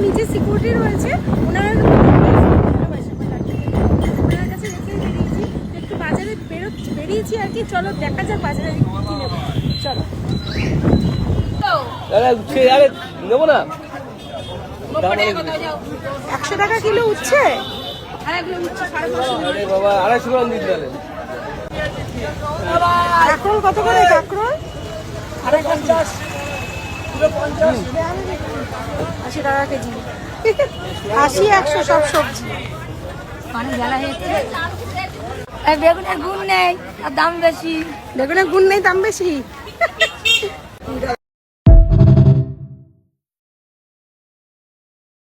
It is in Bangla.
নিচে সিকিউরিটি রয়েছে, ওনার কাছে রেখে বেরিয়েছি, একটু বাজারে বেরিয়েছি আর কি। চলো দেখা যাক বাজারে কি নেবো, চলো। নেবো না, 100 টাকা কিলো উঠছে। বাবা 250 গ্রাম দিতে গেলে কাঁকরোল কত করে? কাঁকরোল 80 টাকা কেজি। 80, 100 সব সবজি। বেগুনের গুণ নেই আর দাম বেশি। বেগুনের গুণ নেই, দাম বেশি।